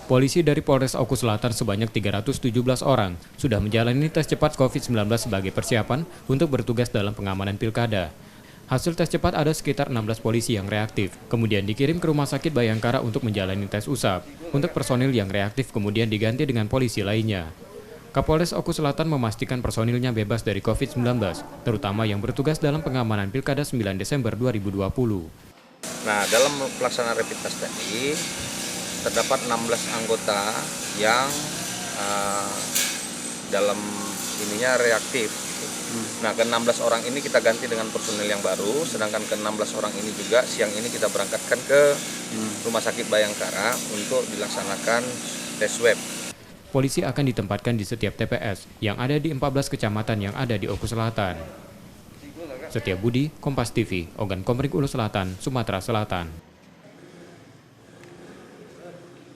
Polisi dari Polres Oku Selatan sebanyak 317 orang sudah menjalani tes cepat COVID-19 sebagai persiapan untuk bertugas dalam pengamanan pilkada. Hasil tes cepat ada sekitar 16 polisi yang reaktif, kemudian dikirim ke Rumah Sakit Bayangkara untuk menjalani tes usap. Untuk personil yang reaktif kemudian diganti dengan polisi lainnya. Kapolres Oku Selatan memastikan personilnya bebas dari COVID-19, terutama yang bertugas dalam pengamanan Pilkada 9 Desember 2020. Nah, dalam pelaksanaan rapid test tadi, terdapat 16 anggota yang dalam ininya reaktif. Nah, ke-16 orang ini kita ganti dengan personil yang baru, sedangkan ke-16 orang ini juga siang ini kita berangkatkan ke Rumah Sakit Bayangkara untuk dilaksanakan tes swab. Polisi akan ditempatkan di setiap TPS yang ada di 14 kecamatan yang ada di Oku Selatan. Setia Budi, Kompas TV, Ogan Komering Ulu Selatan, Sumatera Selatan.